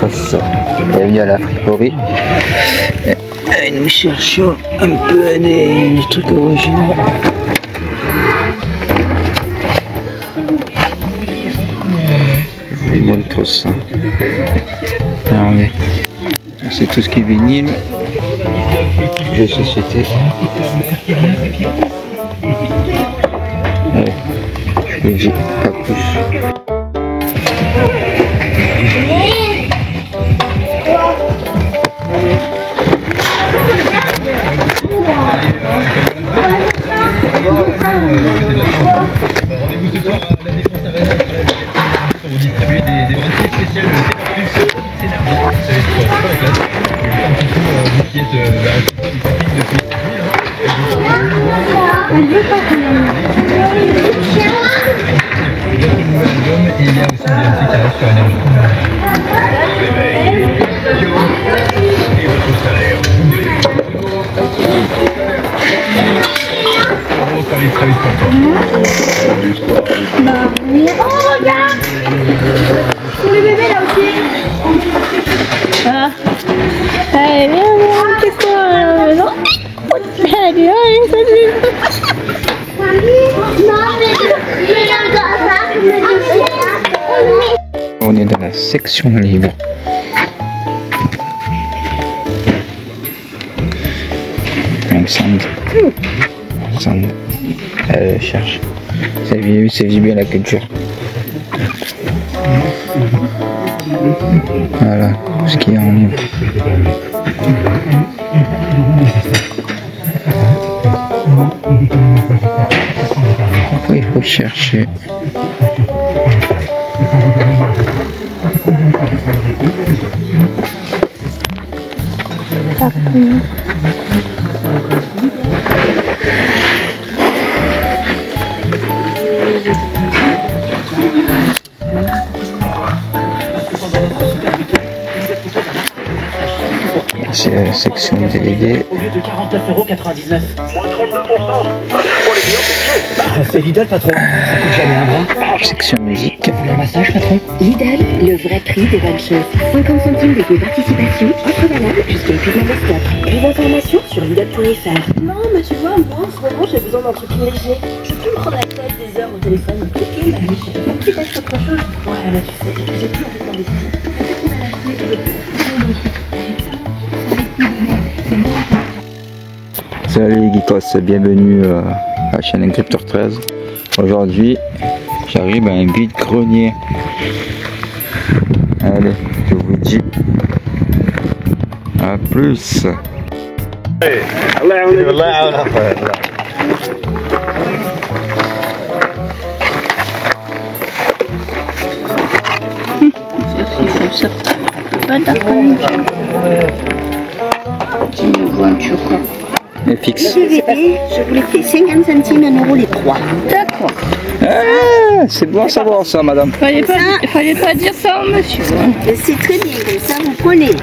Nikos est venu à la friperie. Et nous cherchons un peu des trucs originaux. Les Montos. Regardez. C'est tout ce qui est vinyle. Jeux de société. Allez, je dis pas plus. Rendez-vous ce soir à la Défense Arena pour vous distribuer des bracelets spéciales de Scénario. Vous savez c'est quoi la classe. Je vais faire un petit tour vous qui êtes la responsable du public depuis cette nuit. Et il y a aussi des MC qui arrivent sur Énergie. Et votre salaire. Très vite pour toi. Oh, regarde! Pour les bébés là aussi. Ah. Allez, viens, qu'est-ce qu'on a à la maison? Allez, salut! On est dans la section libre. Sand. Elle cherche. C'est bien la culture. Voilà, ce qui est en libre. Après, il faut chercher. C'est la section déléguée. Au lieu de 49,99 €. Moins 32%. C'est Lidl, patron. Ça coûte jamais un bras. Section musique. Un massage, patron. Lidl, le vrai prix des bonnes choses. 50 centimes de participation, offre valable jusqu'à épuisement des stocks. Plus d'informations sur Lidl.fr. Non, mais tu vois, moi en ce moment j'ai besoin d'un truc léger. Je peux me prendre la tête des heures au téléphone. Ok, ma vie, faut que tu fasses autre chose. Ouais, mais tu sais, j'ai plus envie de m'investir. Salut les geekos, bienvenue à la chaîne Encryptor 13. Aujourd'hui, j'arrive à un vide-grenier. Allez, je vous dis à plus. Mais fixe. Je vous les fais 50 centimes, 1 € les 3. D'accord. Ah, c'est bon à savoir ça, madame. Fallait pas dire ça au monsieur. C'est très bien, comme ça vous connaissez.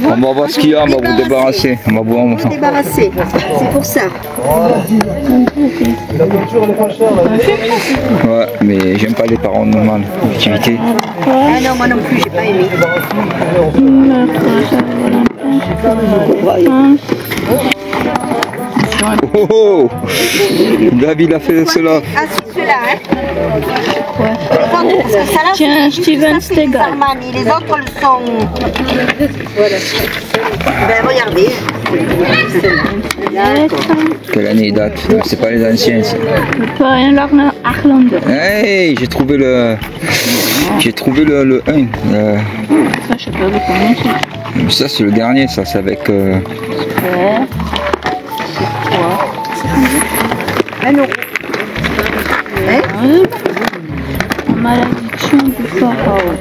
On va voir ce qu'il y a, on va vous débarrasser. On va voir Vous débarrasser, c'est pour ça. Ouais, mais j'aime pas les parents normales, l'activité. Ah non, moi non plus, j'ai pas aimé. Oh, oh, David a fait cela. Ah, c'est ceux-là, hein. Tiens, Steven Seagal. Les autres le sont. Ben regardez. Quelle année il date? C'est pas les anciens. Ça. Pas un Arlande. Hey, j'ai trouvé le 1. Ça, je sais pas comment c'est. Ça c'est le dernier, ça c'est avec. Super. C'est quoi? 1 €. Hein? Malédiction du pharaon.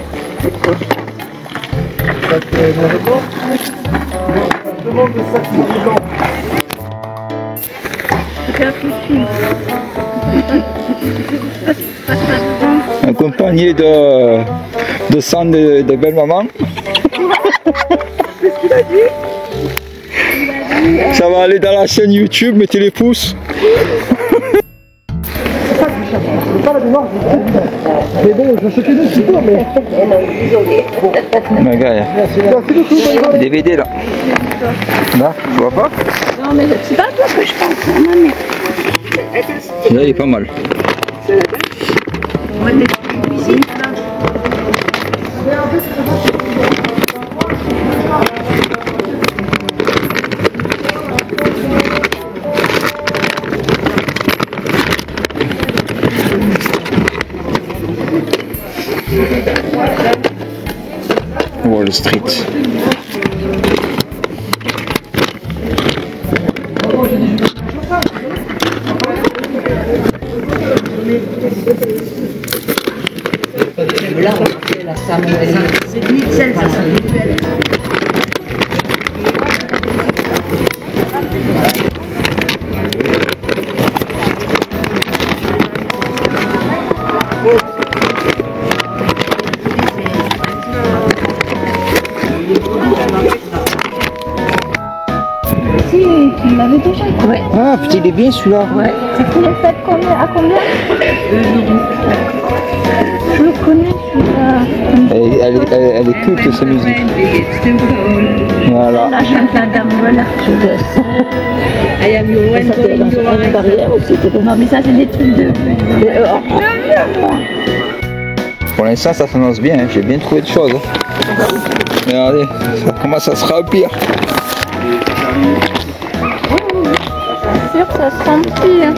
Accompagné de sang de belle maman. Qu'est-ce qu'il a dit? Ça va aller dans la chaîne YouTube, mettez les pouces. C'est pas la mémoire, mais bon, je vais acheter deux supports, mais... Mais gars, Merci beaucoup. DVD là. Là, tu vois pas? Non, mais c'est pas toi que je pense. Non, mais. Là, il est pas mal. Wall Street. Si, tu l'avais déjà. Ouais. Ah, putain, il est bien celui-là. Ouais. Tu l'as fait à combien? Je le connais, celui-là. Elle est culte, sa musique. Voilà. La chante la dame, voilà. Je laisse. Non, mais ça, c'est des trucs de. Pour l'instant, ça s'annonce bien, hein. J'ai bien trouvé de choses. Regardez, ça commence à se remplir. C'est sûr, ça se remplit. Hein.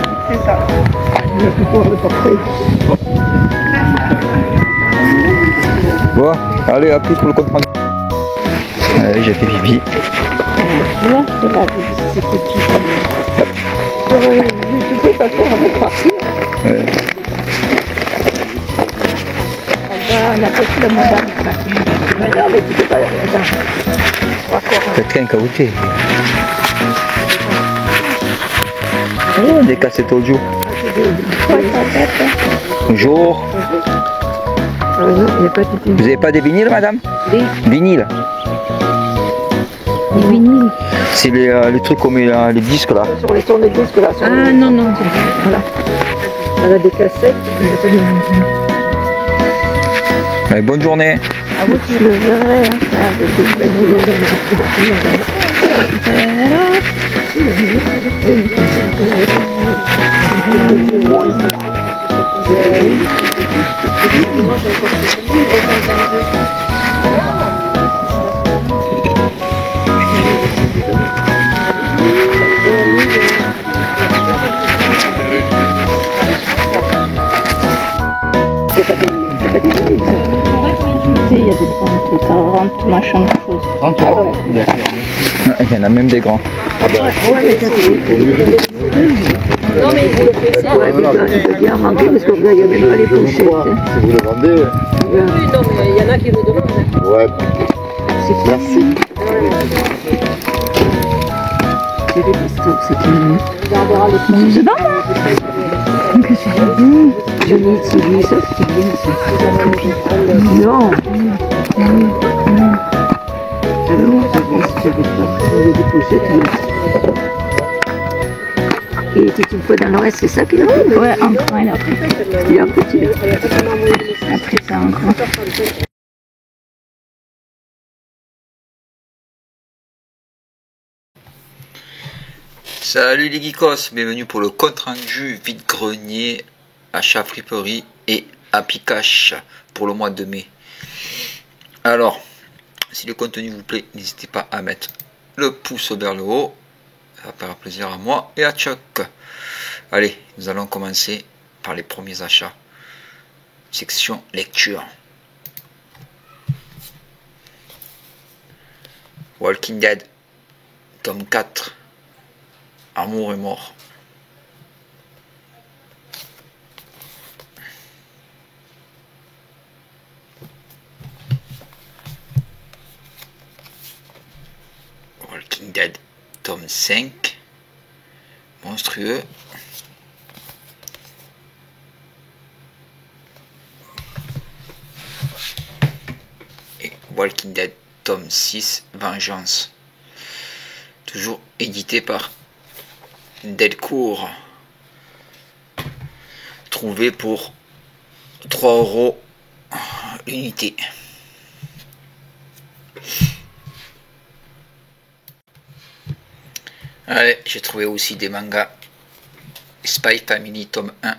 Bon, allez, à plus pour le compte rendu. Allez, j'ai fait pipi. Là, c'est pas c'est petit. De toute façon, on va partir. Ouais. On a pris la madame. Mais non, mais tu peux pas. Attends. Quelqu'un qui a goûté. Oh, des cassettes audio. Bonjour. Vous avez pas des vinyles, madame? Oui. Vinyles. Les vinyles. C'est les trucs qu'on met là, les disques là. Sur les tourne-disques là. Ah non, non. Voilà. On a des cassettes. Allez, bonne journée. Ah oui, tu le verrais. Il y a des 40, machin de choses. Il y en a même des grands. Non mais il faut ça. Ouais, c'est bien rempli parce que là il y a même pas les pochettes. Si vous le vendez, Oui, non mais il y en a qui vous demandent. ouais. Merci. C'est des pasteurs, c'est qui je sais pas moi. Qu'est-ce que c'est bien? Je l'ai utilisé, ça c'est bien ça. Non. Il était une fois dans l'Ouest, c'est ça qu'il a fait? Ouais, encore un après. Il a un petit. Après ça encore. Salut les geekos, bienvenue pour le compte rendu vide-grenier, achat friperie et Happy Cash pour le mois de mai. Alors, si le contenu vous plaît, n'hésitez pas à mettre le pouce vers le haut, ça va faire plaisir à moi et à Chuck. Allez, nous allons commencer par les premiers achats. Section lecture. Walking Dead, tome 4. Amour et mort. Walking Dead, tome 5. Monstrueux. Et Walking Dead, tome 6, Vengeance. Toujours édité par Delcourt. trouvé pour 3 € l'unité. Allez, j'ai trouvé aussi des mangas Spy Family tome 1.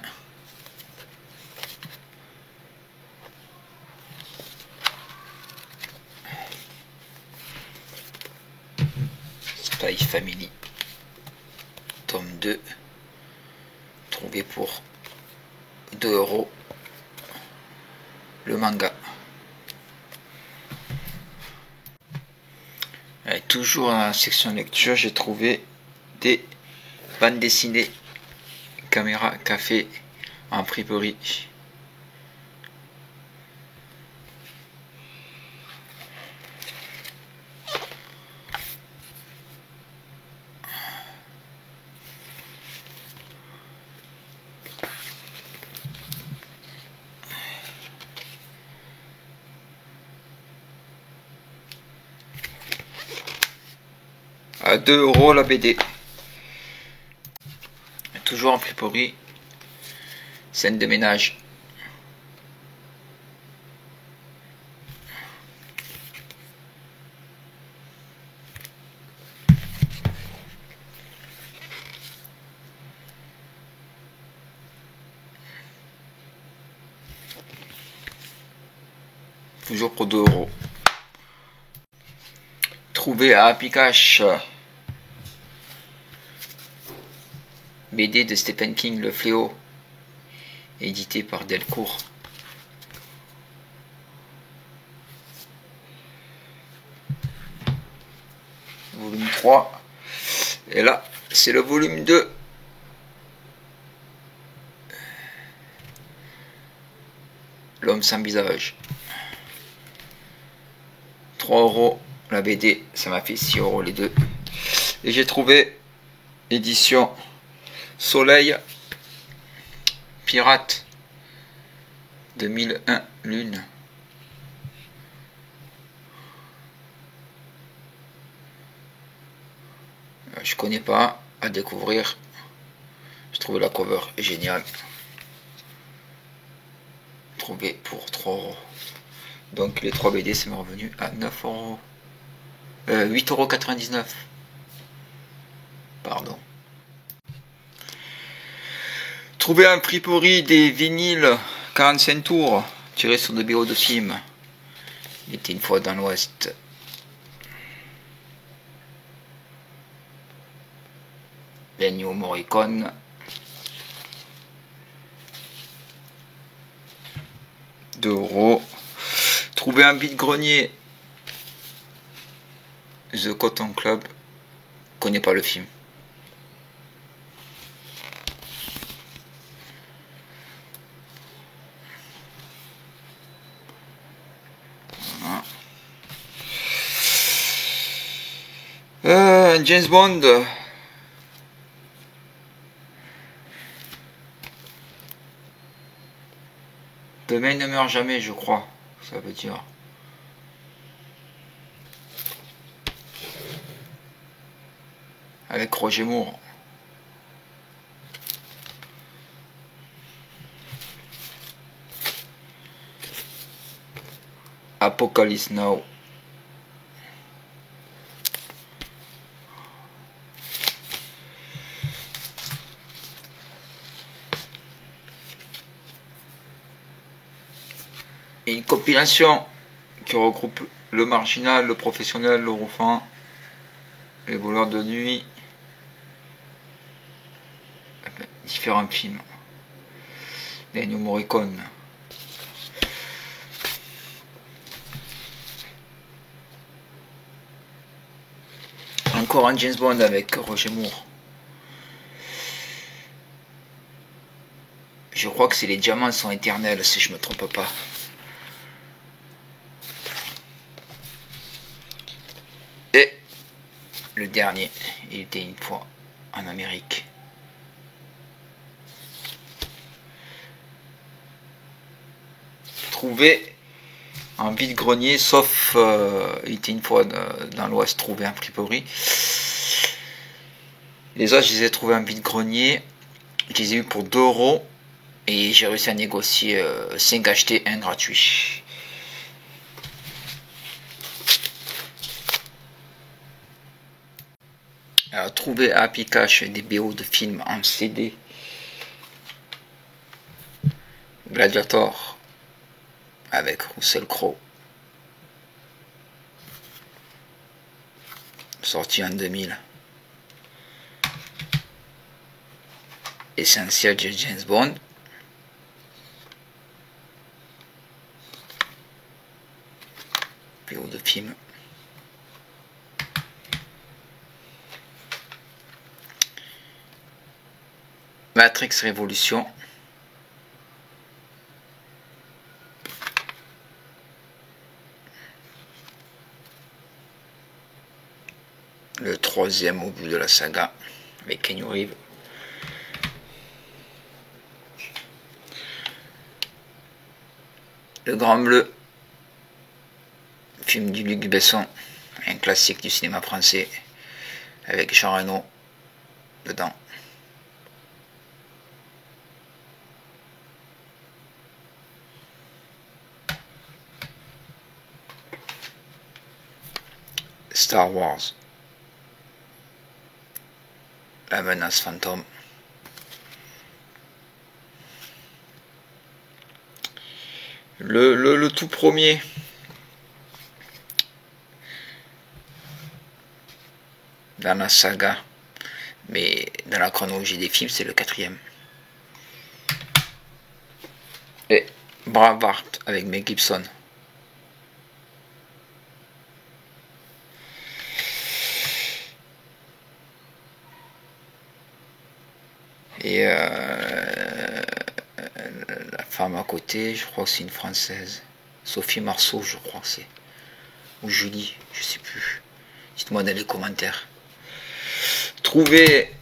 Spy Family tome 2, trouvé pour 2 € le manga. Et toujours dans la section lecture, j'ai trouvé des bandes dessinées Caméra Café en friperie. À 2 € la BD. Toujours en friperie. Scène de ménage. Toujours pour 2 €. Trouvé à Pikachu. BD de Stephen King, Le Fléau, édité par Delcourt. Volume 3. Et là, c'est le volume 2. L'homme sans visage. 3 € la BD, ça m'a fait 6 € les deux. Et j'ai trouvé édition Soleil Pirate 2001 Lune. Je connais pas, à découvrir. Je trouve la cover géniale. Trouvé pour 3 €. Donc les 3 BD, c'est revenu à 9 €. 8,99 €. Pardon. Trouver un friperie des vinyles 45 tours tirés sur de BO de films. Il était une fois dans l'Ouest. Ennio Morricone. 2 €. Trouver un vide-grenier The Cotton Club. Je connais pas le film. James Bond. Demain ne meurt jamais, je crois. Ça veut dire. Avec Roger Moore. Apocalypse Now. Et une compilation qui regroupe le marginal, le professionnel, le roufant, les voleurs de nuit, différents films d'Ennio Morricone. Encore un James Bond avec Roger Moore. Je crois que c'est les diamants sont éternels si je me trompe pas. Et le dernier, il était une fois en Amérique. Trouvé en vide-grenier, sauf il était une fois dans l'Ouest, trouvé en friperie. Les autres, je les ai trouvés en vide-grenier. Je les ai eu pour 2 €. Et j'ai réussi à négocier 5 achetés, 1 gratuit. Alors, trouver à Happy Cash des BO de films en CD. Gladiator avec Russell Crowe, sorti en 2000. Essentiel de James Bond. BO de film. Matrix Révolution. Le 3e au bout de la saga avec Keanu Reeves. Le Grand Bleu, film du Luc Besson, un classique du cinéma français avec Jean Reno dedans. Star Wars, la menace fantôme. Le tout premier dans la saga, mais dans la chronologie des films, c'est le 4e. Et Braveheart avec Mel Gibson. Et la femme à côté, je crois que c'est une Française. Sophie Marceau, je crois que c'est. Ou Julie, je sais plus. Dites-moi dans les commentaires. Trouvez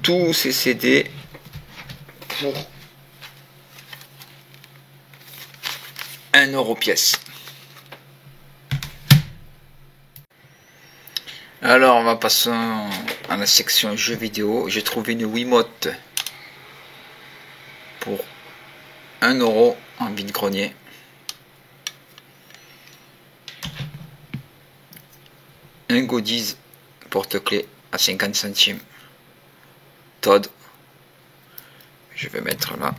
tous ces CD pour 1 € pièce. Alors on va passer à la section jeux vidéo. J'ai trouvé une Wiimote pour 1 € en vide-grenier. Un goodies porte-clés à 50 centimes. Todd. Je vais mettre là.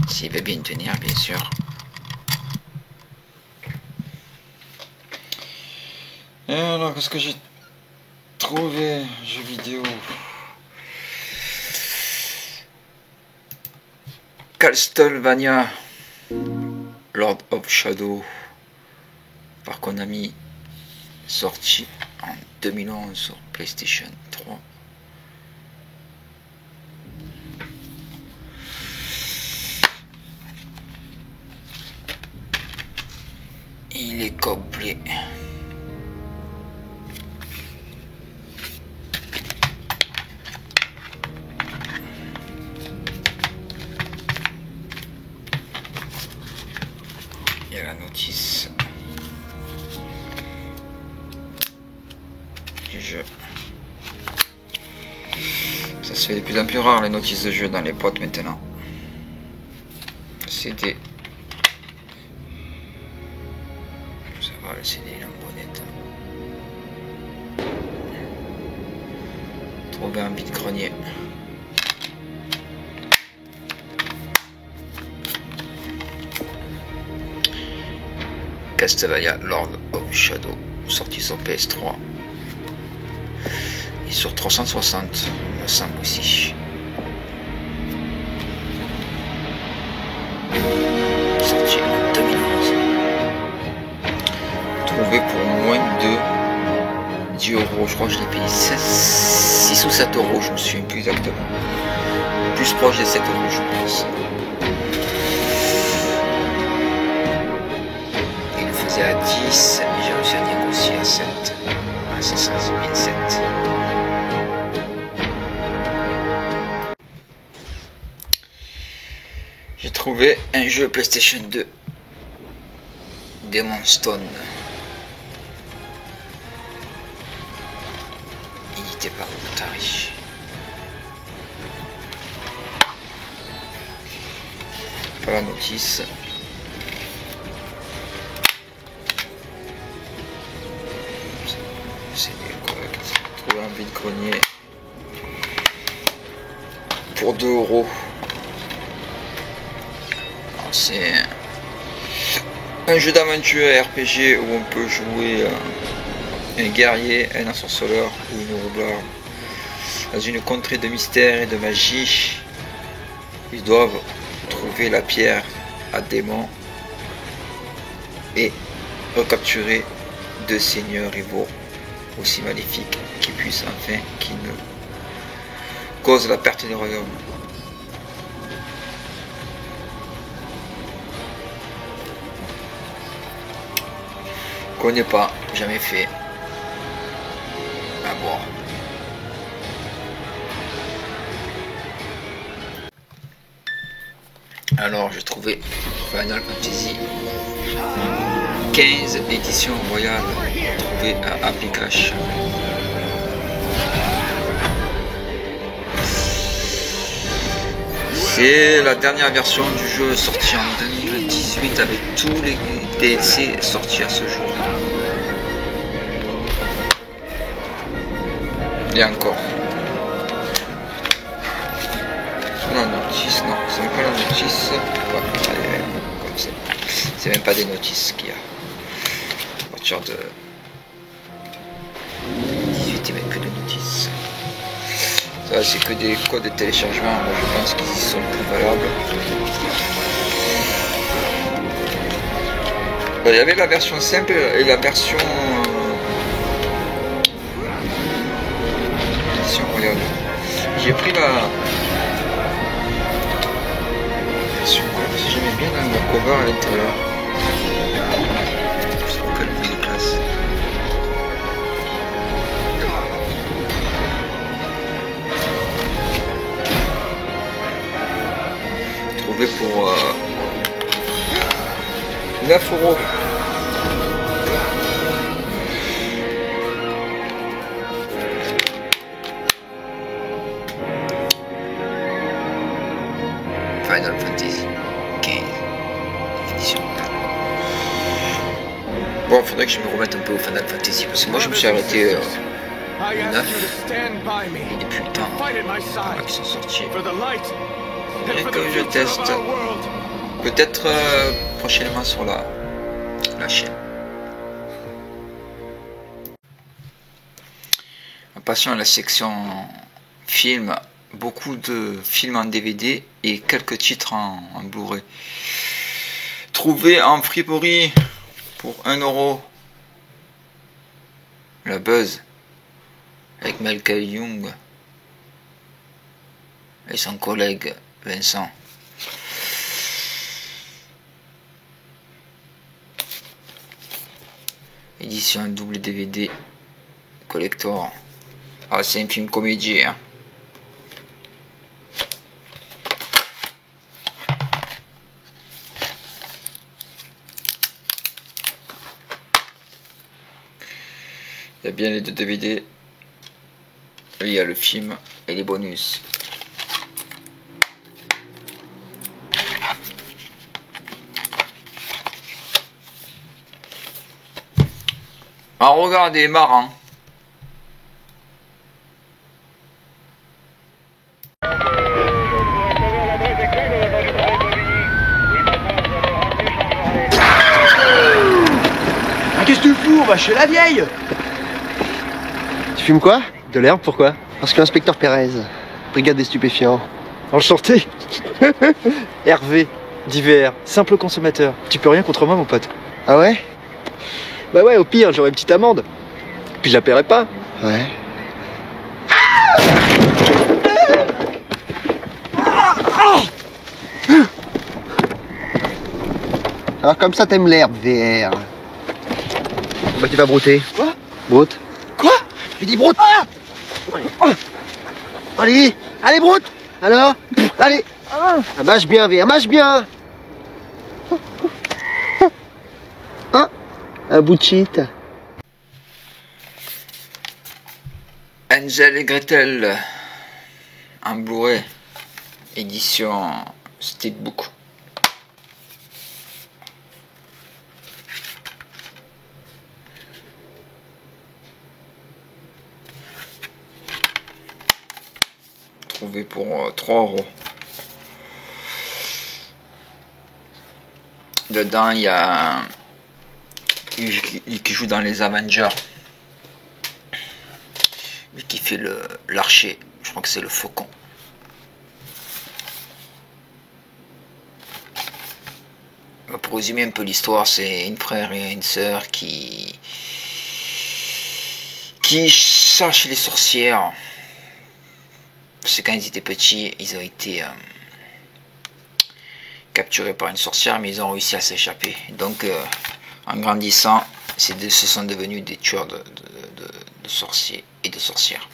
S'il veut bien tenir, bien sûr. Et alors, qu'est-ce que j'ai trouvé? Jeux vidéo. Castlevania Lord of Shadow par Konami, sorti en 2011 sur PlayStation 3. Il est complet. Il y a la notice du jeu. Ça se fait de plus en plus rare les notices de jeu dans les boîtes maintenant. CD. Ça va, le CD il est en bon état. Trouver un vide-grenier. Castlevania Lord of Shadow, sorti sur PS3 et sur 360, il me semble aussi. Sorti en 2011. Trouvé pour moins de 10 €. Je crois que je l'ai payé 6 ou 7 €, je me souviens plus exactement. Plus proche des 7 €, je pense. À 10, mais j'ai réussi à négocier à 7. Ah, c'est ça, c'est bien 7. J'ai trouvé un jeu PlayStation 2, Demon's Stone. n'hésitez pas, Tari. Pas la notice. C'est correct. Trouver un vide-grenier pour 2 €. C'est un jeu d'aventure RPG où on peut jouer un guerrier, un ensorceleur ou une roublard dans une contrée de mystère et de magie. Ils doivent trouver la pierre à démons et recapturer 2 seigneurs rivaux aussi maléfiques qui puissent enfin qui ne causent la perte des royaumes. Connais pas, jamais fait. À voir. Alors j'ai trouvé Final Fantasy 15 édition royale trouvé à Applicache. C'est la dernière version du jeu sortie en 2018 avec tous les DLC sortis à ce jour. Et encore. La notice, non, c'est même pas la notice. Ouais, allez, comme ça. C'est même pas des notices qu'il y a. À partir de 18, il n'y a même que des notices. Ça, c'est que des codes de téléchargement. Moi, je pense qu'ils y sont plus valables. Il y avait la version simple et la version édition royale. J'ai pris la version royale parce que j'aimais bien le cover à l'intérieur. Je sais pas quelle est la classe. Trouvé pour 9 €. Final Fantasy 15 édition. Bon, faudrait que je me remette un peu au Final Fantasy parce que moi je me suis arrêté au 9 et depuis le temps qui sont sortis. Faudrait que je teste. Peut-être prochainement sur la chaîne. En passant à la section film, beaucoup de films en DVD et quelques titres en Blu-ray. Trouvé en friperie pour 1 €. La Buzz avec Michael Young et son collègue Vincent. Édition double DVD collector. Ah, c'est un film comédie, hein. Il y a bien les 2 DVD. Et il y a le film et les bonus. Ah, regardez, marrant. Qu'est-ce que tu fous? On va chez la vieille. Tu fumes quoi? De l'herbe, pourquoi? Parce que l'inspecteur Pérez, brigade des stupéfiants. Enchanté. Hervé, d'hiver, simple consommateur. Tu peux rien contre moi, mon pote. Ah ouais? Bah ouais, au pire, j'aurai une petite amende. Puis je la paierai pas. Ouais. Alors comme ça t'aimes l'herbe, VR. Bah tu vas brouter. Quoi? Broute. Quoi? Je dis broute. Ah, allez, allez broute. Alors, allez. Mâche bien, VR, mâche bien. Hein? Un bout de shit. Un Angel et Gretel en Blu-ray, édition Steelbook. Trouvé pour 3 €. Dedans, il y a lui qui joue dans les Avengers. Lui qui fait l'archer. Je crois que c'est le faucon. Pour résumer un peu l'histoire, c'est une frère et une sœur qui cherchent les sorcières. C'est quand ils étaient petits, ils ont été capturés par une sorcière, mais ils ont réussi à s'échapper. Donc, en grandissant, ce sont devenus des tueurs de sorciers et de sorcières.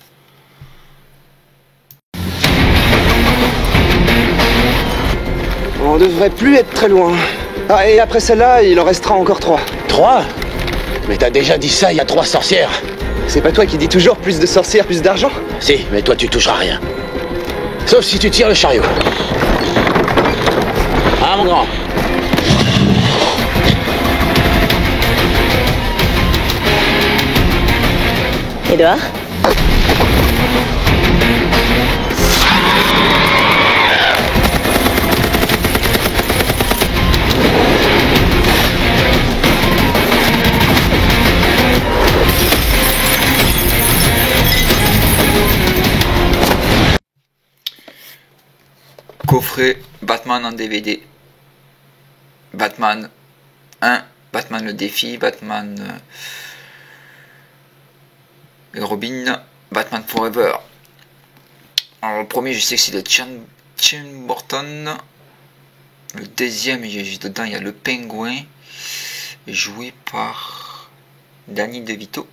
On devrait plus être très loin. Ah, et après celle-là, il en restera encore 3. 3 ? Mais t'as déjà dit ça, il y a 3 sorcières. C'est pas toi qui dis toujours plus de sorcières, plus d'argent? Si, mais toi tu toucheras rien. Sauf si tu tires le chariot. Ah mon grand. Edouard? Coffret Batman en DVD. Batman 1, Batman le défi, Batman et Robin, Batman Forever. Alors le premier, je sais que c'est de Tim Burton. Le deuxième, dedans il y a le pingouin, joué par Danny DeVito.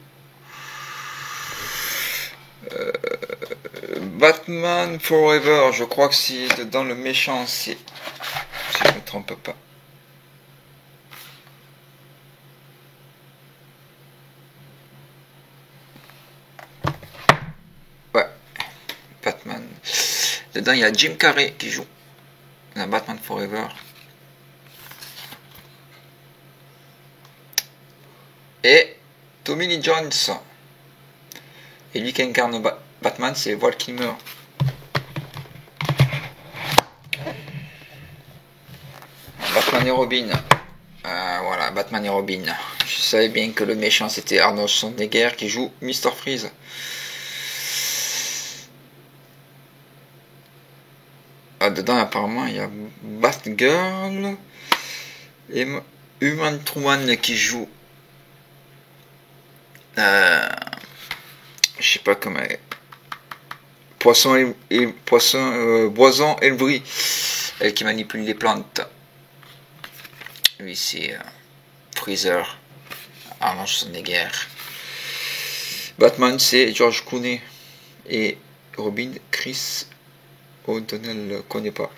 Batman Forever, je crois que c'est dedans le méchant, c'est, si je ne me trompe pas. Ouais, Batman. Dedans il y a Jim Carrey qui joue dans Batman Forever. Et Tommy Lee Jones. Et lui qui incarne Batman, c'est Val Kilmer. Batman et Robin. Voilà, Batman et Robin. Je savais bien que le méchant c'était Arnold Schwarzenegger qui joue Mr. Freeze. Dedans apparemment il y a Batgirl et Human Truman qui joue. Je sais pas comment. Boison Elbry, elle qui manipule les plantes. Lui c'est Freezer, Arnold Schwarzenegger. Batman c'est George Clooney et Robin Chris O'Donnell connaît pas.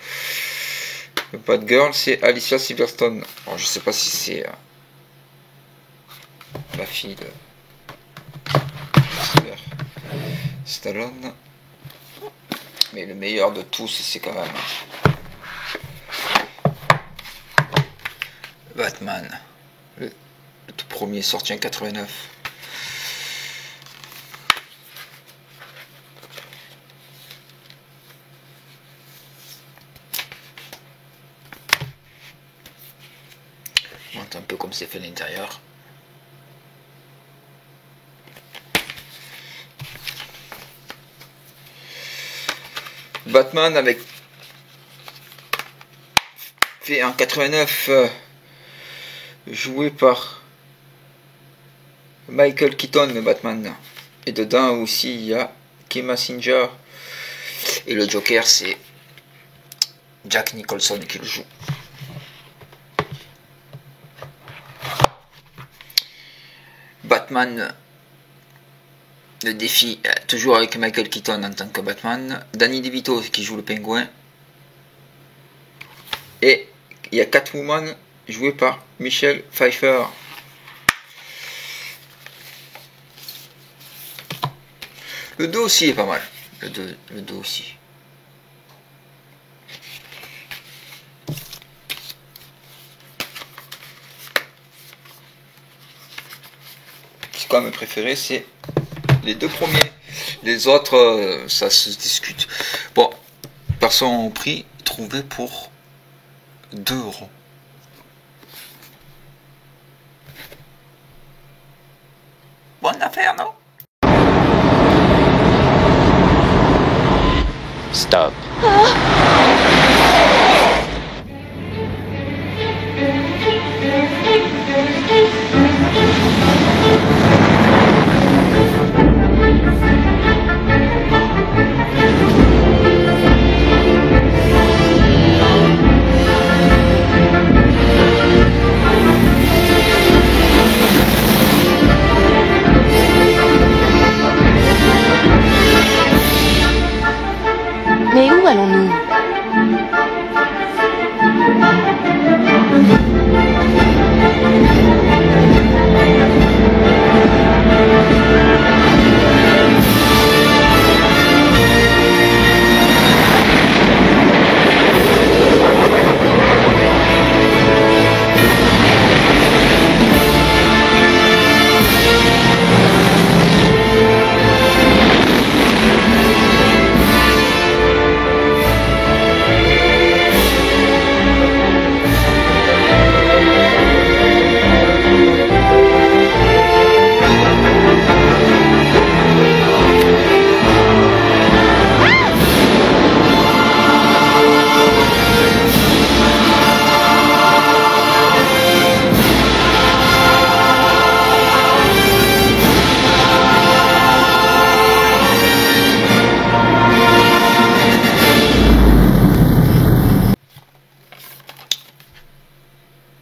Batgirl c'est Alicia Silverstone. Alors, je sais pas si c'est la fille de Stallone, mais le meilleur de tous c'est quand même Batman, le tout premier sorti en 89. On montre un peu comme c'est fait à l'intérieur. Batman avec fait en 89, joué par Michael Keaton, le Batman. Et dedans aussi il y a Kim Basinger. Et le Joker c'est Jack Nicholson qui le joue. Batman le défi, toujours avec Michael Keaton en tant que Batman, Danny DeVito qui joue le pingouin, et il y a Catwoman joué par Michelle Pfeiffer. Le 2 aussi est pas mal. Le 2 aussi. C'est quoi mes préférés, c'est les 2 premiers. Les autres, ça se discute. Bon, personne en prix trouvé pour 2 €. Bonne affaire, non? Stop. Mais où allons-nous?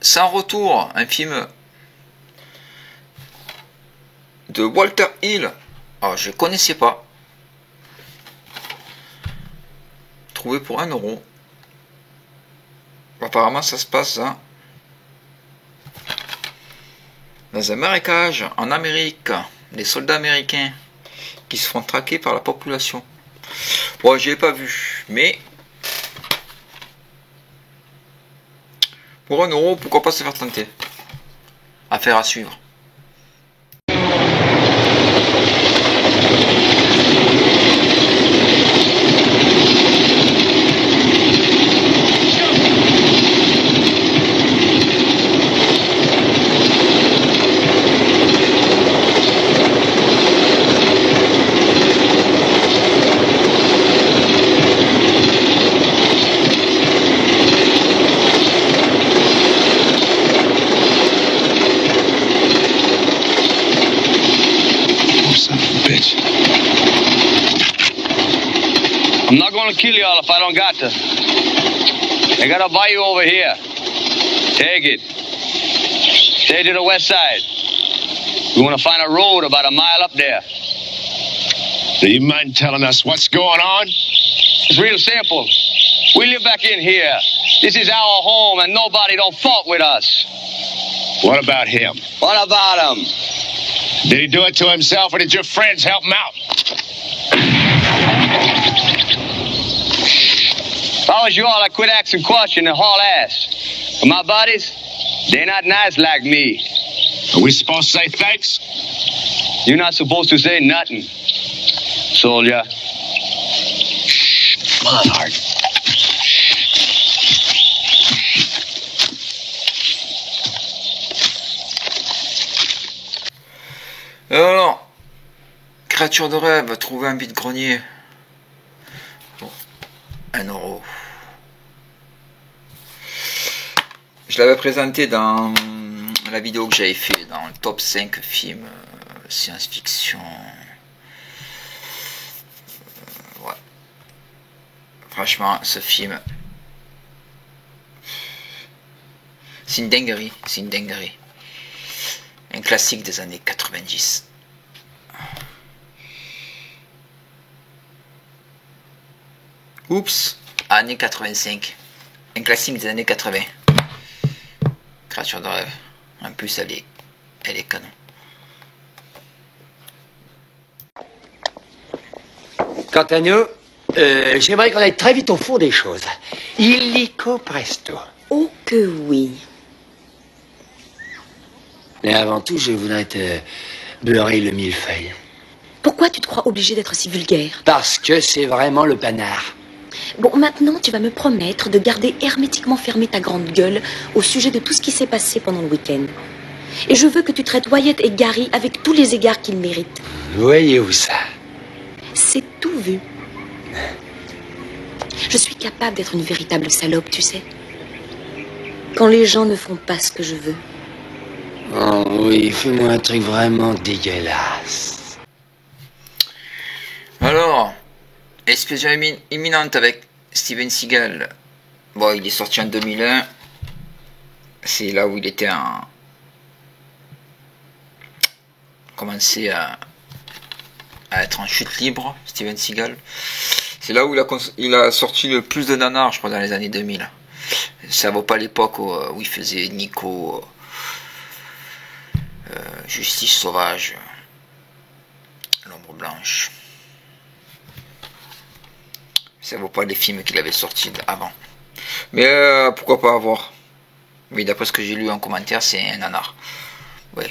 Sans retour, un film de Walter Hill. Alors, je connaissais pas. Trouvé pour 1 €. Apparemment, ça se passe dans un marécage en Amérique. Des soldats américains qui se font traquer par la population. Bon, je l'ai pas vu, mais pour 1 €, pourquoi pas se faire tenter. Affaire à suivre. I'm not gonna kill y'all if I don't got to. I got a bayou over here. Take it. Stay to the west side. We want to find a road about a mile up there. Do you mind telling us what's going on? It's real simple. We live back in here. This is our home and nobody don't fault with us. What about him? What about him? Did he do it to himself or did your friends help him out? If I was you all, I'd quit asking questions and haul ass. But my buddies, they're not nice like me. Are we supposed to say thanks? You're not supposed to say nothing, soldier. Come on, Hart. Alors, créature de rêve, trouver un vide-grenier. Bon, 1 €. Je l'avais présenté dans la vidéo que j'avais fait dans le top 5 films science-fiction. Ouais. Franchement, ce film, c'est une dinguerie, c'est une dinguerie. Un classique des années 90. Oups, années 85. Un classique des années 80. Créature de rêve. En plus, elle est canon. Quant à nous, j'aimerais qu'on aille très vite au fond des choses. Illico presto. Oh que oui. Mais avant tout, je voudrais te beurrer le millefeuille. Pourquoi tu te crois obligé d'être si vulgaire? Parce que c'est vraiment le panard. Bon, maintenant, tu vas me promettre de garder hermétiquement fermée ta grande gueule au sujet de tout ce qui s'est passé pendant le week-end. Et je veux que tu traites Wyatt et Gary avec tous les égards qu'ils méritent. Voyez-vous ça? C'est tout vu. Je suis capable d'être une véritable salope, tu sais. Quand les gens ne font pas ce que je veux. Oh oui, fais-moi un truc vraiment dégueulasse. Alors, explosion imminente avec Steven Seagal. Bon, il est sorti en 2001. C'est là où il était commencé à être en chute libre, Steven Seagal. C'est là où il a sorti le plus de nanars, je crois, dans les années 2000. Ça vaut pas l'époque où il faisait Nico, Justice sauvage, L'ombre blanche. Ça vaut pas les films qu'il avait sortis avant. Mais pourquoi pas avoir. Mais d'après ce que j'ai lu en commentaire, c'est un nanar. Oui.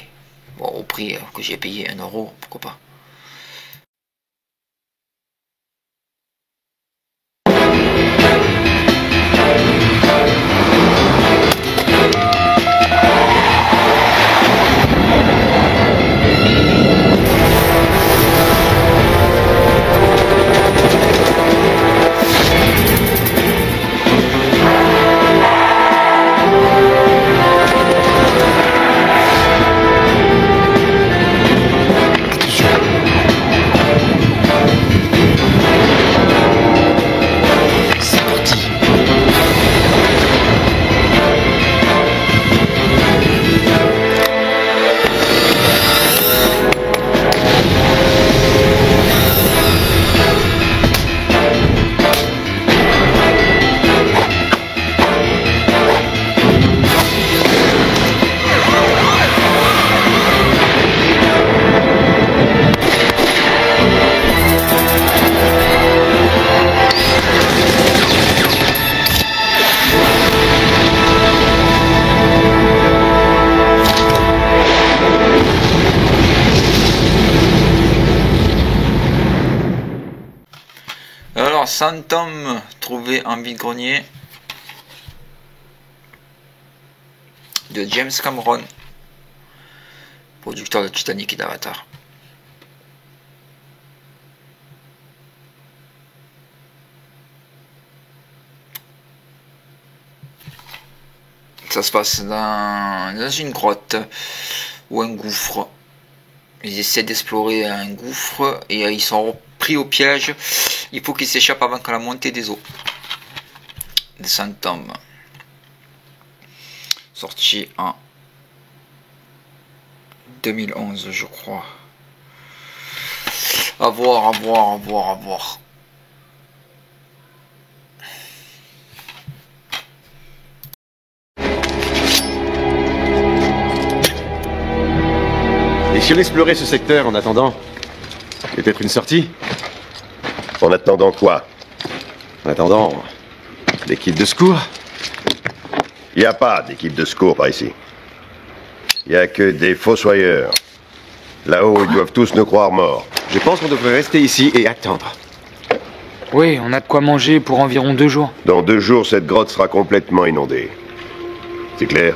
Bon, au prix que j'ai payé 1 euro, pourquoi pas. Alors, 100 hommes trouvés en vide-grenier de James Cameron, producteur de Titanic et d'Avatar. Ça se passe dans une grotte ou un gouffre. Ils essaient d'explorer un gouffre et ils sont pris au piège. Il faut qu'ils s'échappent avant que la montée des eaux. Des 100 hommes. Sorti en 2011, je crois. À voir. Et si on explorait ce secteur en attendant? Peut-être une sortie? En attendant quoi? En attendant l'équipe de secours? Il n'y a pas d'équipe de secours par ici. Il n'y a que des fossoyeurs. Là-haut, ils doivent tous nous croire morts. Je pense qu'on devrait rester ici et attendre. Oui, on a de quoi manger pour environ 2 jours. Dans 2 jours, cette grotte sera complètement inondée. C'est clair?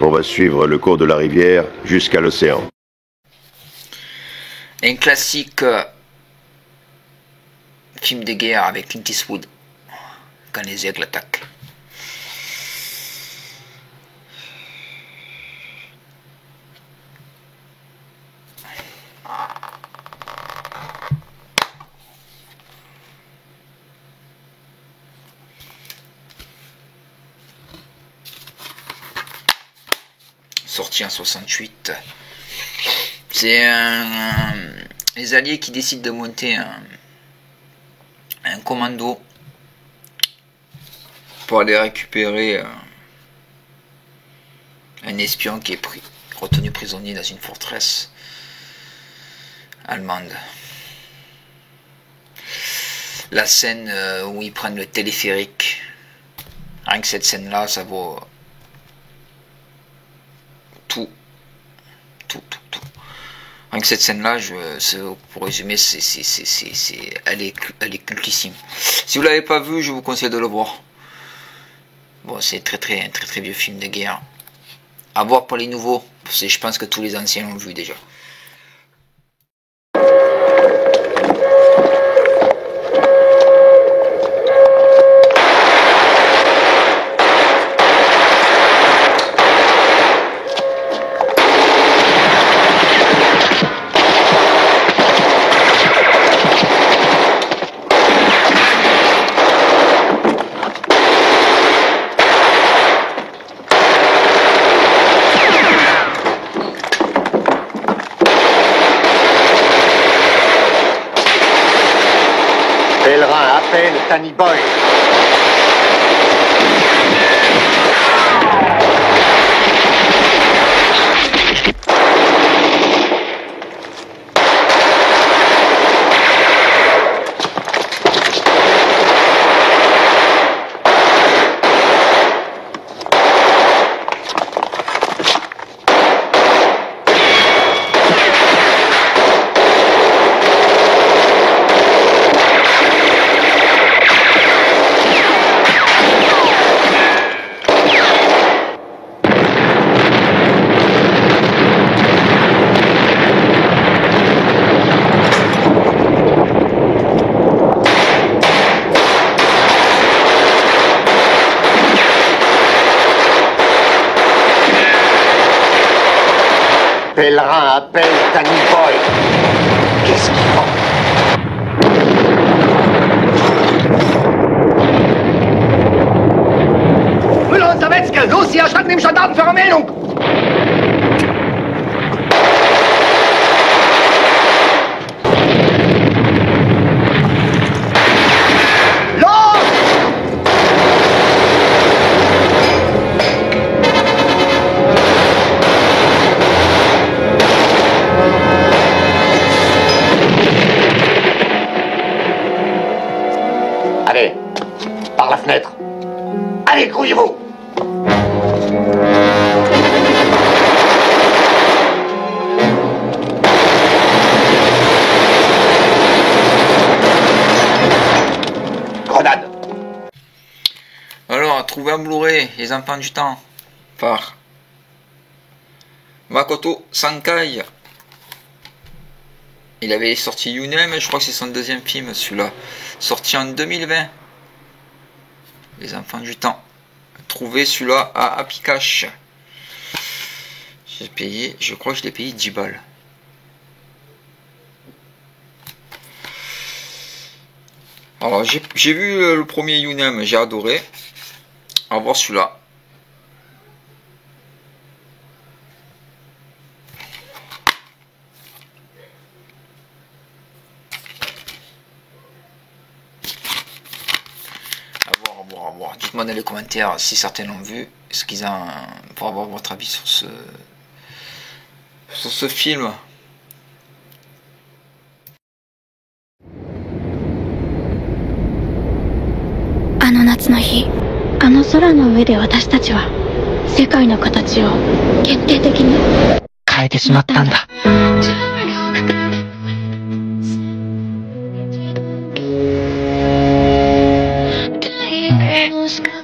On va suivre le cours de la rivière jusqu'à l'océan. Un classique film de guerre avec Clint Eastwood, quand les aigles attaquent. Sorti en 68. C'est les Alliés qui décident de monter un commando pour aller récupérer un espion qui est retenu prisonnier dans une forteresse allemande. la scène où ils prennent le téléphérique. Rien que cette scène-là, ça vaut tout. Rien que cette scène-là, pour résumer, elle est cultissime. Si vous l'avez pas vu, je vous conseille de le voir. Bon, c'est un très vieux film de guerre. À voir pour les nouveaux, parce que je pense que tous les anciens l'ont vu déjà. Pèlerin, appelle Danny Boy. Pèlerin, appelle Danny Boy. Qu'est-ce qu'ils font? Müller und Sawetzke, los, Sie erstatten dem Gendarmen Vermeldung! Allez, par la fenêtre. Allez, grouillez-vous! Grenade! Alors, trouver un Blu-ray, Les Enfants du Temps, par Makoto Sankai. Il avait sorti Yunem, mais je crois que c'est son deuxième film, celui-là. Sorti en 2020. Les Enfants du Temps. Trouvé celui-là à Happy Cash. J'ai payé, je crois que je l'ai payé 10 balles. Alors, j'ai vu le premier Yunem, j'ai adoré. On va voir celui-là. À voir. Dites-moi dans les commentaires si certains l'ont vu, ce qu'ils ont, pour avoir votre avis sur ce film. あの夏の日、あの空の上で私たちは世界の形を決定的に変えてしまったんだ。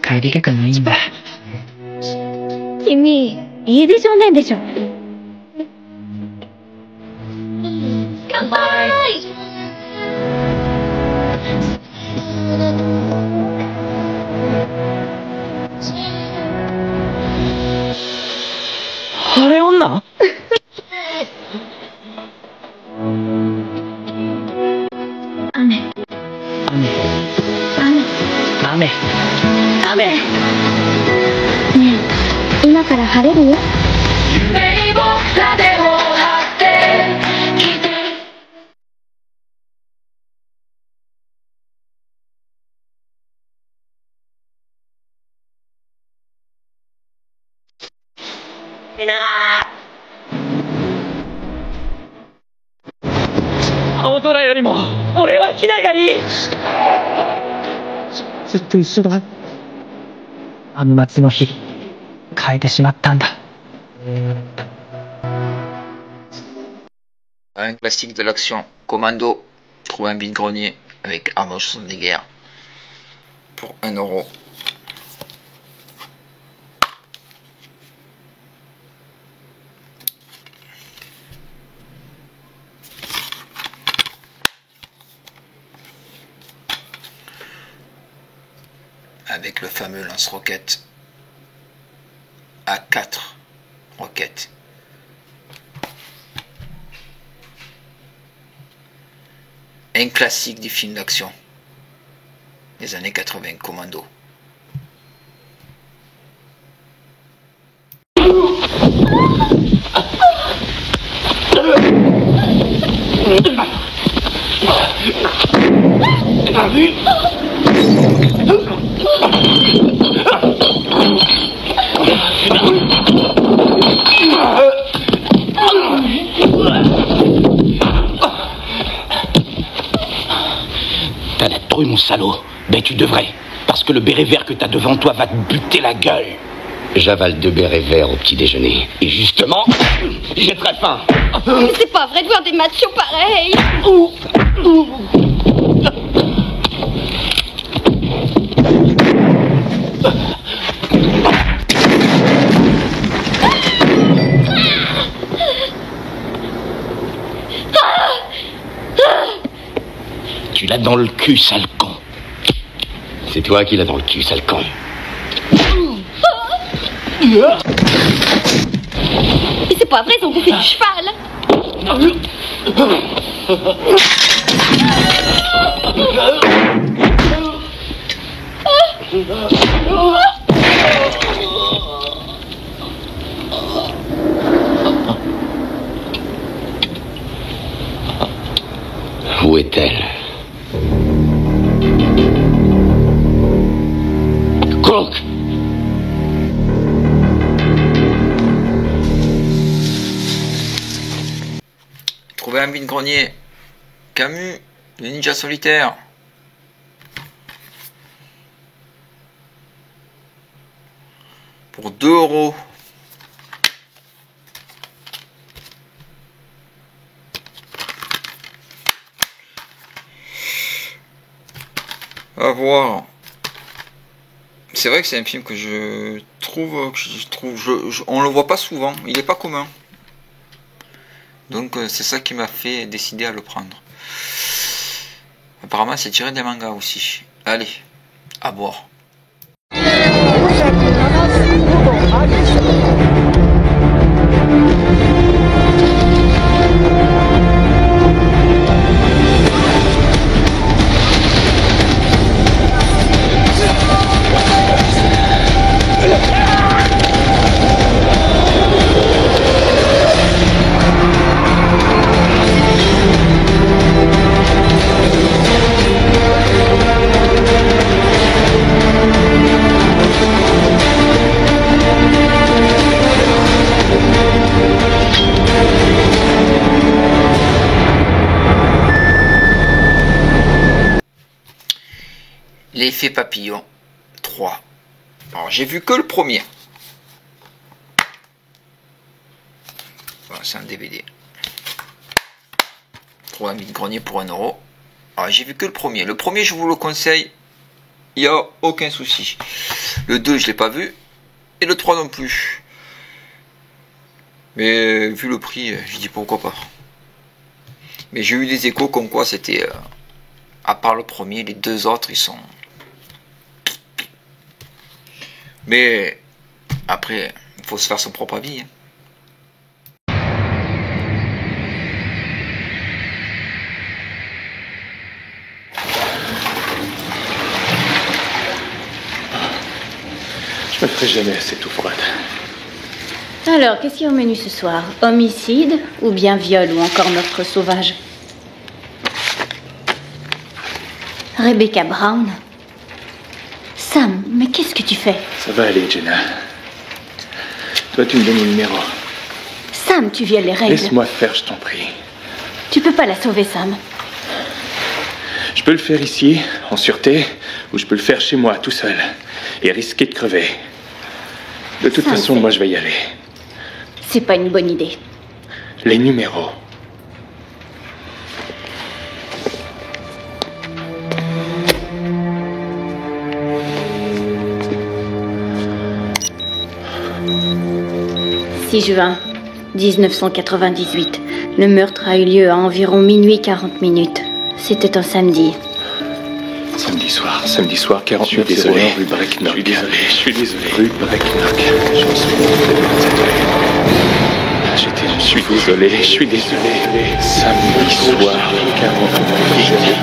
帰りたくないんだ。君、家出少年でしょ。乾杯。晴れ女？雨。ねえ、今から晴れるよ。夢に僕らでも張ってきて。青空よりも俺はしないがいい。ずっと一緒だ。あの夏の日、変えてしまったんだ。Un classique de l'action, Commando, trouve un vide-grenier avec Arnold Schwarzenegger pour 1 €. Avec le fameux lance-roquette à 4 roquettes. Un classique des films d'action des années 80, Commando. T'as la trouille, mon salaud. Ben tu devrais, parce que le béret vert que t'as devant toi va te buter la gueule. J'avale 2 bérets verts au petit déjeuner. Et justement, j'ai très faim. Mais c'est pas vrai de voir des machos pareils. Tu l'as dans le cul, sale con. C'est toi qui l'as dans le cul, sale con. Mais c'est pas vrai, ils ont bouffé du cheval. Où est-elle? Cook! Trouver un vide-grenier. Camus, le ninja solitaire. Pour 2 €. À voir. C'est vrai que c'est un film que je trouve, on le voit pas souvent, il est pas commun. Donc c'est ça qui m'a fait décider à le prendre. Apparemment c'est tiré des mangas aussi. Allez, à boire. L'effet papillon 3. Alors j'ai vu que le premier. Voilà, c'est un DVD. Trouver un vide-grenier pour 1 €. Alors j'ai vu que le premier. Le premier je vous le conseille. Il n'y a aucun souci. Le 2 je l'ai pas vu. Et le 3 non plus. Mais vu le prix, je dis pourquoi pas. Mais j'ai eu des échos comme quoi c'était... à part le premier, les 2 autres ils sont... Mais après, il faut se faire son propre avis. Je me ferai jamais assez tout froide. Alors, qu'est-ce qu'il y a au menu ce soir? Homicide ou bien viol ou encore meurtre sauvage? Rebecca Brown? Sam, mais qu'est-ce que tu fais? Ça va aller, Jenna. Toi, tu me donnes mon numéro. Sam, tu violes les règles. Laisse-moi faire, je t'en prie. Tu peux pas la sauver, Sam. Je peux le faire ici, en sûreté, ou je peux le faire chez moi, tout seul, et risquer de crever. De toute façon, moi je vais y aller. C'est pas une bonne idée. Les numéros. « 6 juin 1998. Le meurtre a eu lieu à environ minuit 40 minutes. C'était un samedi. Samedi soir, 4901 rue Brecknock. Je suis désolé. Rue Brecknock. Je me souviens de Je suis désolé. Samedi soir, 4901.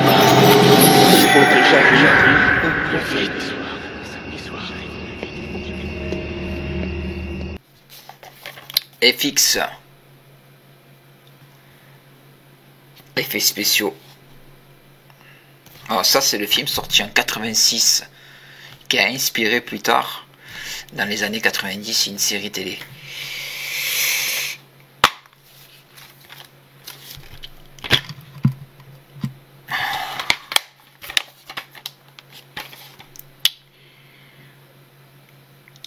FX. Effets spéciaux. Alors ça c'est le film sorti en 86 qui a inspiré plus tard dans les années 90 une série télé.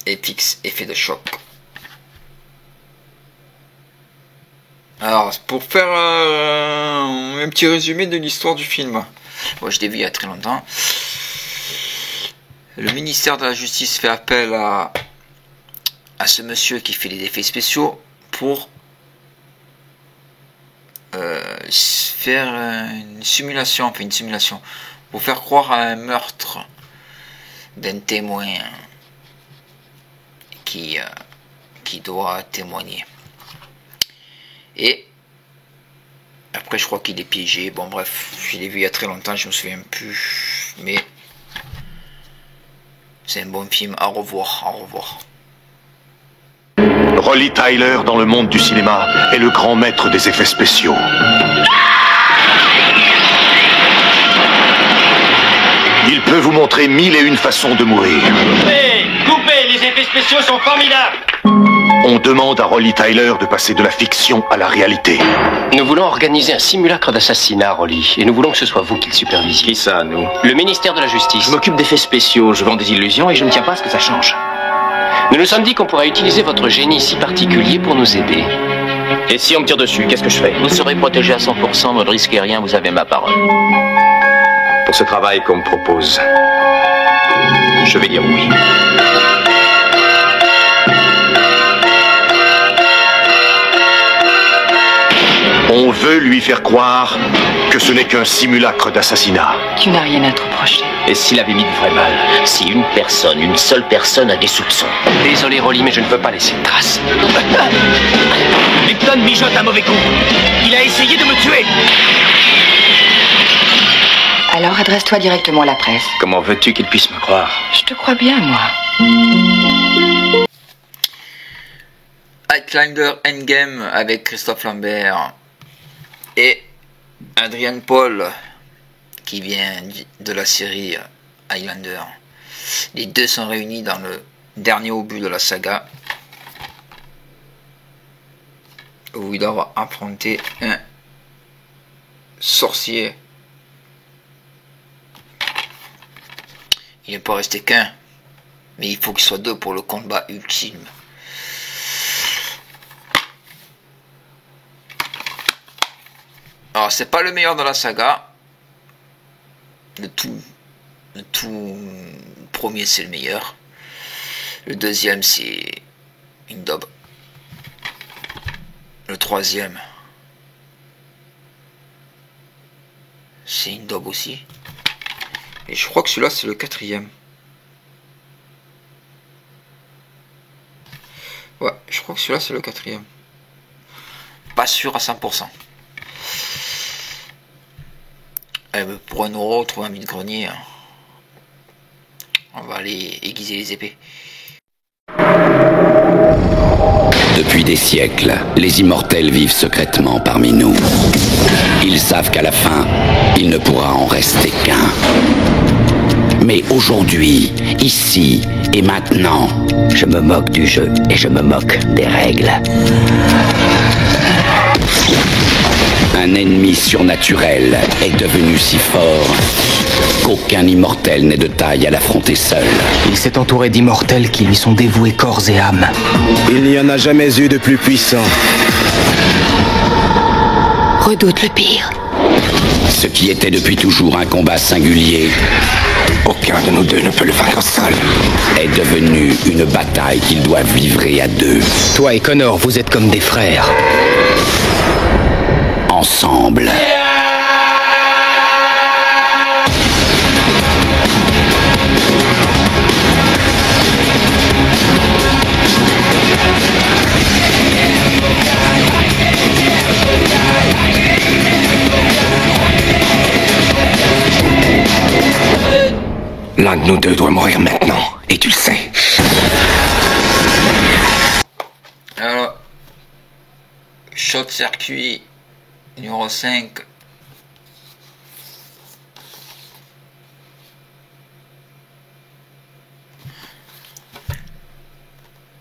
FX, effet de choc. Alors, pour faire un petit résumé de l'histoire du film, moi je l'ai vu il y a très longtemps. Le ministère de la Justice fait appel à ce monsieur qui fait les effets spéciaux pour faire une simulation, pour faire croire à un meurtre d'un témoin qui doit témoigner. Et après je crois qu'il est piégé. Bon bref, je l'ai vu il y a très longtemps, je me souviens plus. Mais c'est un bon film, à revoir. Rolly Tyler dans le monde du cinéma est le grand maître des effets spéciaux. Il peut vous montrer 1001 façons de mourir. Coupez, les effets spéciaux sont formidables. On demande à Rolly Tyler de passer de la fiction à la réalité. Nous voulons organiser un simulacre d'assassinat, Rolly, et nous voulons que ce soit vous qui le supervisiez. Qui ça, nous? Le ministère de la Justice. Je m'occupe d'effets spéciaux, je vends des illusions et je ne tiens pas à ce que ça change. Nous nous sommes dit qu'on pourrait utiliser votre génie si particulier pour nous aider. Et si on me tire dessus, qu'est-ce que je fais? Vous serez protégé à 100%, vous ne risquez rien, vous avez ma parole. Pour ce travail qu'on me propose, je vais dire oui. On veut lui faire croire que ce n'est qu'un simulacre d'assassinat. Tu n'as rien à te reprocher. Et s'il avait mis de vrai mal? Si une seule personne a des soupçons. Désolé, Rolly, mais je ne veux pas laisser de traces. Lipton mijote un mauvais coup. Il a essayé de me tuer. Alors adresse-toi directement à la presse. Comment veux-tu qu'il puisse me croire? Je te crois bien, moi. Highlander Endgame avec Christophe Lambert et Adrian Paul qui vient de la série Highlander. Les deux sont réunis dans le dernier obus de la saga où ils doivent affronter un sorcier. Il ne peut rester qu'un, mais il faut qu'il soit deux pour le combat ultime. Alors c'est pas le meilleur de la saga. Le tout premier c'est le meilleur. Le deuxième c'est une daube. Le troisième c'est une daube aussi. Et je crois que celui-là c'est le quatrième. Ouais, je crois que celui-là c'est le quatrième. Pas sûr à 100%. Pour €1, trouver un vide-grenier, on va aller aiguiser les épées. Depuis des siècles, les immortels vivent secrètement parmi nous. Ils savent qu'à la fin, il ne pourra en rester qu'un. Mais aujourd'hui, ici et maintenant, je me moque du jeu et je me moque des règles. Un Un ennemi surnaturel est devenu si fort qu'aucun immortel n'est de taille à l'affronter seul. Il s'est entouré d'immortels qui lui sont dévoués corps et âme. Il n'y en a jamais eu de plus puissant. Redoute le pire. Ce qui était depuis toujours un combat singulier, aucun de nous deux ne peut le vaincre seul, est devenu une bataille qu'ils doivent livrer à deux. Toi et Connor, vous êtes comme des frères. Ensemble. L'un de nous deux doit mourir maintenant, et tu le sais. Alors, shot circuit numéro 5.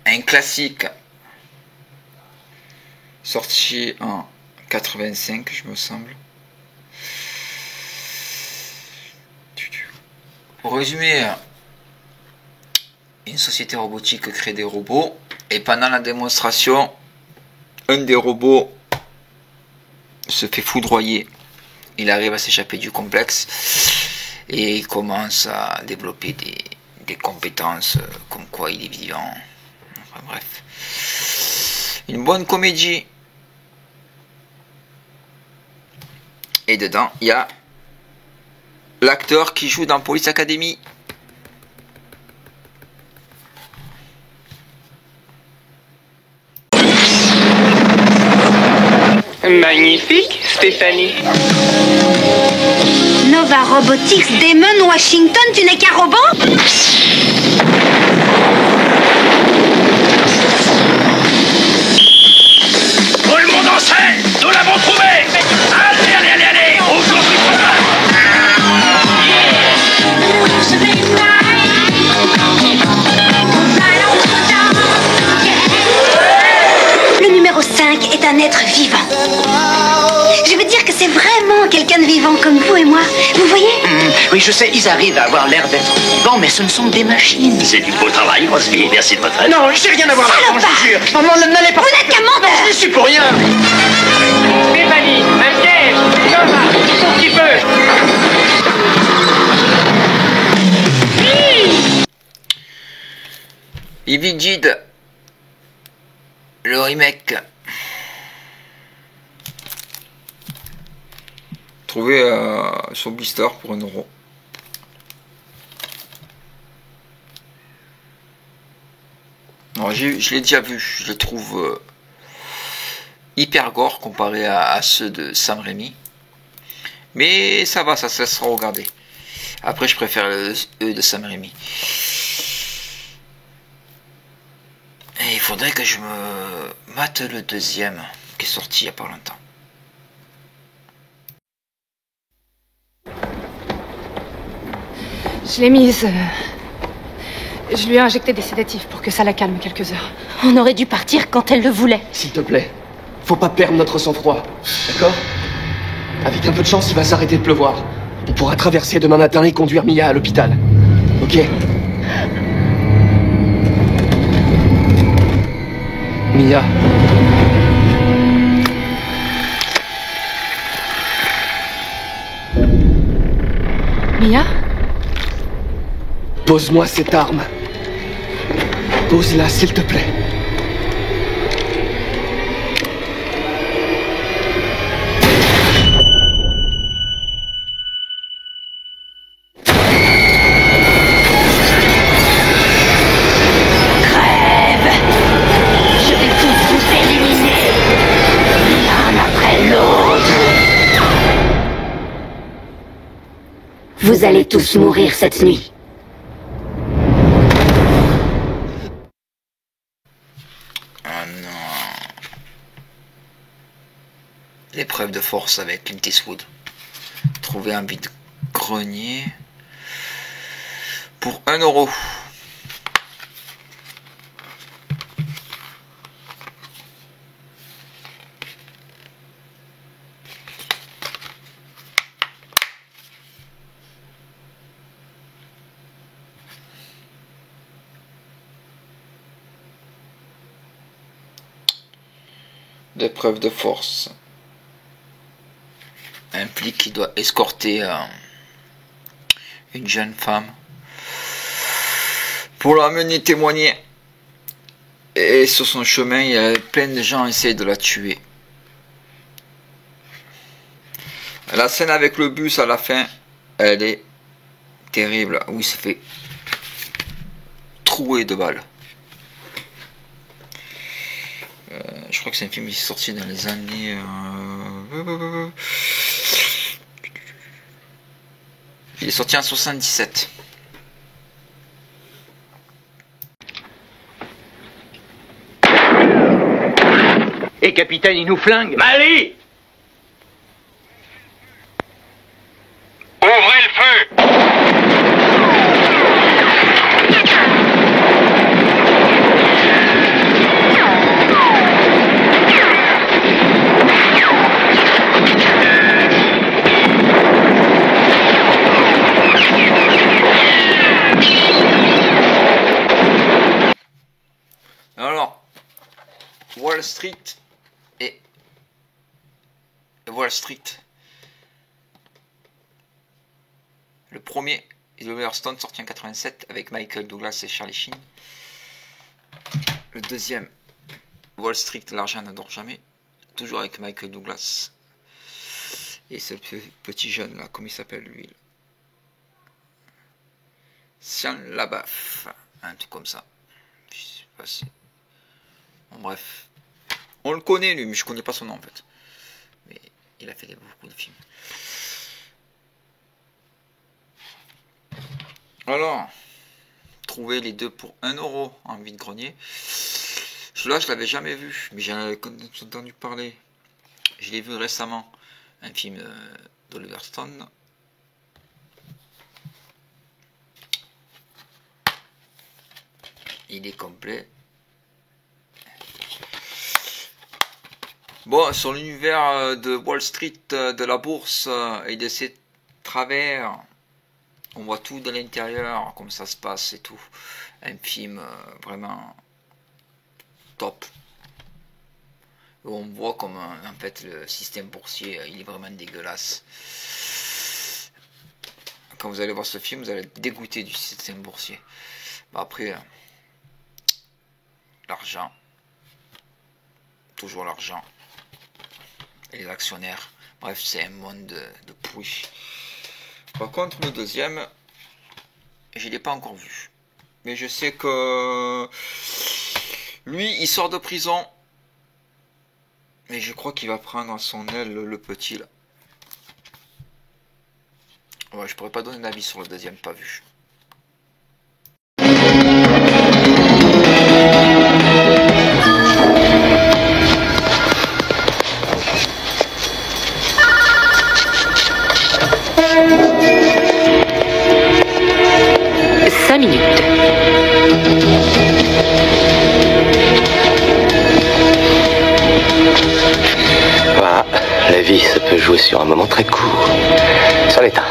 Un classique sorti en 85, je me semble. Pour résumer, une société robotique crée des robots et pendant la démonstration, un des robots se fait foudroyer. Il arrive à s'échapper du complexe et il commence à développer des compétences comme quoi il est vivant. Enfin bref. Une bonne comédie. Et dedans, il y a l'acteur qui joue dans Police Academy. Magnifique, Stéphanie. Nova Robotics Damon Washington, tu n'es qu'un robot? Tout le monde en scène! Nous l'avons trouvé! Allez, allez, allez, allez! Aujourd'hui, Le numéro 5 est un être vivant. Je veux dire que c'est vraiment quelqu'un de vivant comme vous et moi. Vous voyez? Oui, je sais, ils arrivent à avoir l'air d'être vivants, mais ce ne sont que des machines. C'est du beau travail, Rosely. Merci de votre aide. Non, j'ai rien à voir là-dedans, je vous jure. Maman, n'allez pas. Vous n'êtes qu'un menteur. Je n'y suis pour rien. Stéphanie, un piège. Thomas, tout ce qu'il peut. Evil Dead, le remake. Trouvé sur Blister pour 1€. Non, je l'ai déjà vu, je le trouve hyper gore comparé à ceux de Sam Raimi. Mais ça va, ça se laissera regarder. Après, je préfère eux de Sam Raimi. Et il faudrait que je me mate le deuxième qui est sorti il n'y a pas longtemps. Je l'ai mise. Je lui ai injecté des sédatifs pour que ça la calme quelques heures. On aurait dû partir quand elle le voulait. S'il te plaît, faut pas perdre notre sang-froid, d'accord? Avec un peu de chance, il va s'arrêter de pleuvoir. On pourra traverser demain matin et conduire Mia à l'hôpital. Ok? Mia. Mia? Pose-moi cette arme. Pose-la, s'il te plaît. Je vais tous vous éliminer, l'un après l'autre. Vous allez tous mourir cette nuit. Ah non. L'épreuve de force avec Clint Eastwood. Trouver un vide-grenier pour 1€. d'épreuve de force. Un flic qui doit escorter une jeune femme pour l'amener témoigner. Et sur son chemin, il y a plein de gens qui essayent de la tuer. La scène avec le bus à la fin, elle est terrible, où il se fait trouer de balles. Je crois que c'est un film qui est sorti dans les années... Il est sorti en 77. Et capitaine, il nous flingue. Mali! Ouvrez le feu! Alors, Wall Street et Wall Street. Le premier est Oliver Stone, sorti en 87 avec Michael Douglas et Charlie Sheen. Le deuxième, Wall Street, l'argent n'adore jamais, toujours avec Michael Douglas. Et ce petit jeune là, comment il s'appelle lui? Shia LaBeouf, un truc comme ça. Je sais pas si... Bon, bref, on le connaît lui, mais je connais pas son nom en fait. Mais il a fait beaucoup de films. Alors, trouver les deux pour 1 € en vide-grenier. Celui-là, je l'avais jamais vu, mais j'en avais entendu parler. Je l'ai vu récemment, un film d'Oliver Stone. Il est complet. Bon, sur l'univers de Wall Street, de la bourse et de ses travers, on voit tout de l'intérieur, comme ça se passe et tout. Un film vraiment top. Où on voit comme en fait le système boursier, il est vraiment dégueulasse. Quand vous allez voir ce film, vous allez être dégoûté du système boursier. Bon, après, l'argent. Toujours l'argent. Et les actionnaires. Bref, c'est un monde de pourri. Par contre, le deuxième, je ne l'ai pas encore vu. Mais je sais que lui, il sort de prison. Mais je crois qu'il va prendre à son aile le petit là. Ouais, je pourrais pas donner d'avis sur le deuxième, pas vu. Voilà, la vie, ça peut jouer sur un moment très court. C'en est un.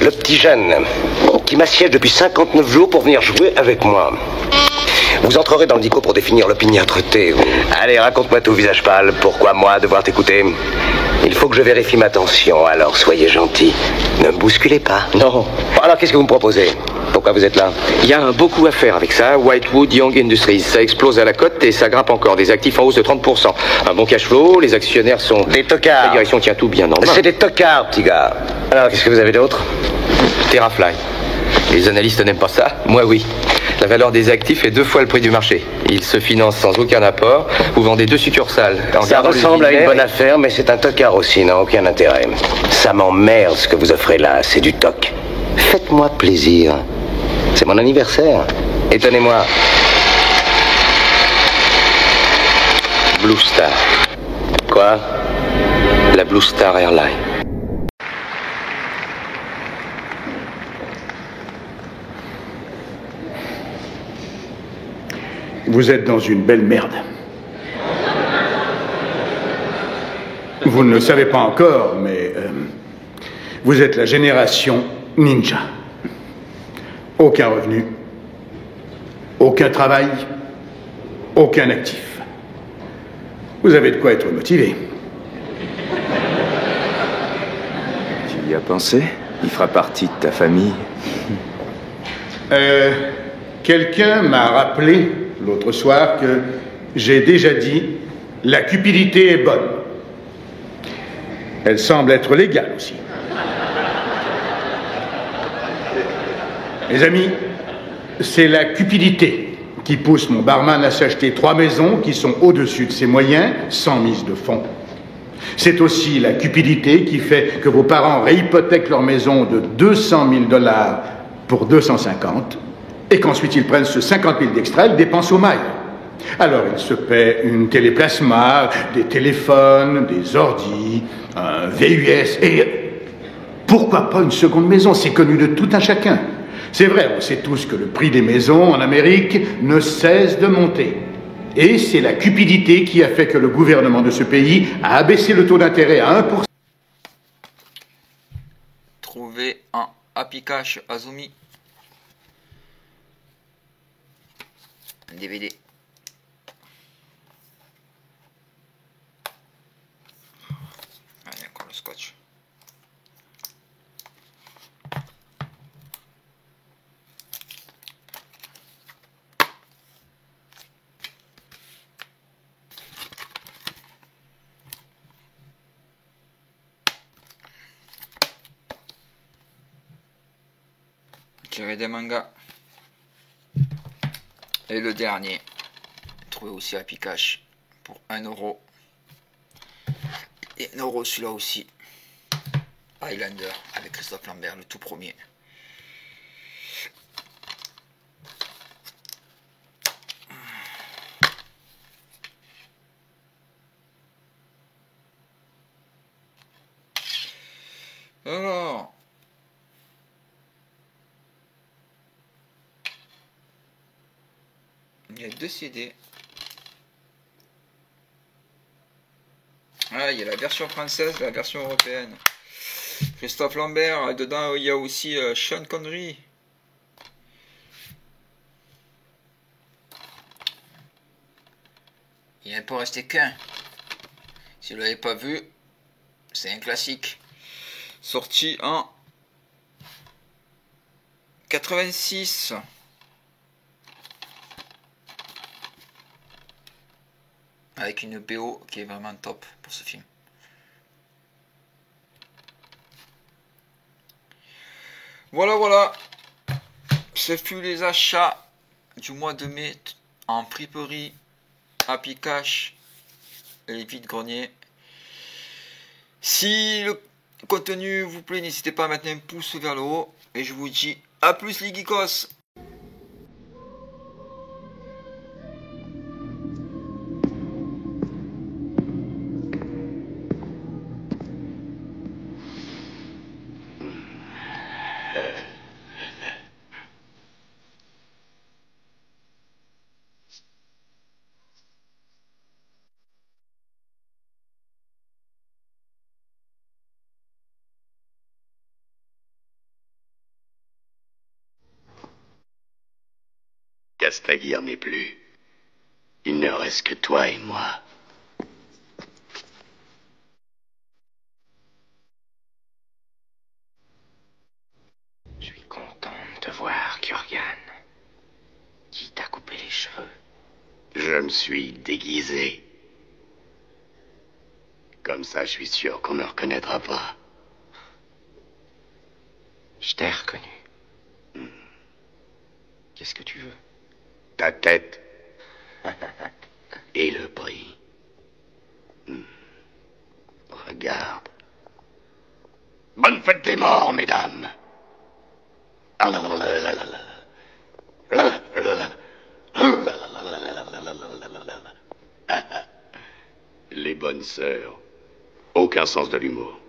Le petit jeune qui m'assiège depuis 59 jours pour venir jouer avec moi. Vous entrerez dans le dico pour définir l'opiniâtreté. Allez, raconte-moi tout, visage pâle. Pourquoi moi devoir t'écouter? Il faut que je vérifie ma tension, alors soyez gentil. Ne me bousculez pas. Non. Alors, qu'est-ce que vous me proposez? Pourquoi vous êtes là? Il y a beaucoup à faire avec ça. Whitewood Young Industries. Ça explose à la cote et ça grimpe encore. Des actifs en hausse de 30%. Un bon cash flow, les actionnaires sont... Des tocards. La direction tient tout bien en main. C'est des tocards, petit gars. Alors, qu'est-ce que vous avez d'autre? Terrafly. Les analystes n'aiment pas ça. Moi, oui. La valeur des actifs est 2 fois le prix du marché. Ils se financent sans aucun apport. Vous vendez 2 succursales. Ça ressemble à une bonne affaire, mais c'est un tocard aussi, n'a aucun intérêt. Ça m'emmerde ce que vous offrez là, c'est du toc. Faites-moi plaisir. C'est mon anniversaire. Étonnez-moi. Blue Star. Quoi? La Blue Star Airline. Vous êtes dans une belle merde. Vous ne le savez pas encore, mais vous êtes la génération ninja. Aucun revenu, aucun travail, aucun actif. Vous avez de quoi être motivé. Tu y as pensé? Il fera partie de ta famille. Quelqu'un m'a rappelé l'autre soir que j'ai déjà dit la cupidité est bonne. Elle semble être légale aussi. Mes amis, c'est la cupidité qui pousse mon barman à s'acheter 3 maisons qui sont au-dessus de ses moyens, sans mise de fonds. C'est aussi la cupidité qui fait que vos parents réhypothèquent leur maison de 200 000 $ pour 250, et qu'ensuite ils prennent ce 50 000 d'extra et le dépensent au mail. Alors ils se paient une téléplasma, des téléphones, des ordis, un VUS, et pourquoi pas une seconde maison? C'est connu de tout un chacun. C'est vrai, on sait tous que le prix des maisons en Amérique ne cesse de monter. Et c'est la cupidité qui a fait que le gouvernement de ce pays a abaissé le taux d'intérêt à 1%. Trouver un Happy Cash Azumi. Un DVD. Allez, encore le scotch. Tiré des mangas. Et le dernier, trouvé aussi à Happy Cash pour 1 €. Et 1 € celui-là aussi. Highlander avec Christophe Lambert, le tout premier. Alors. Il y a 2 CD. Ah, il y a la version française et la version européenne. Christophe Lambert, dedans il y a aussi Sean Connery. Il n'est pas resté qu'un. Si vous ne l'avez pas vu, c'est un classique. Sorti en 86. Avec une BO qui est vraiment top pour ce film. Voilà. Ce fut les achats du mois de mai en friperie, Happy Cash et vide-grenier. Si le contenu vous plaît, n'hésitez pas à mettre un pouce vers le haut. Et je vous dis à plus les geekos. Castaguir n'est plus. Il ne reste que toi et moi. Je suis content de te voir, Kurgan. Qui t'a coupé les cheveux? Je me suis déguisé. Comme ça, je suis sûr qu'on ne me reconnaîtra pas. Je t'ai reconnu. Qu'est-ce que tu veux? Ta tête. Et le prix. Regarde. Bonne fête des morts, mesdames. Les bonnes sœurs. Aucun sens de l'humour.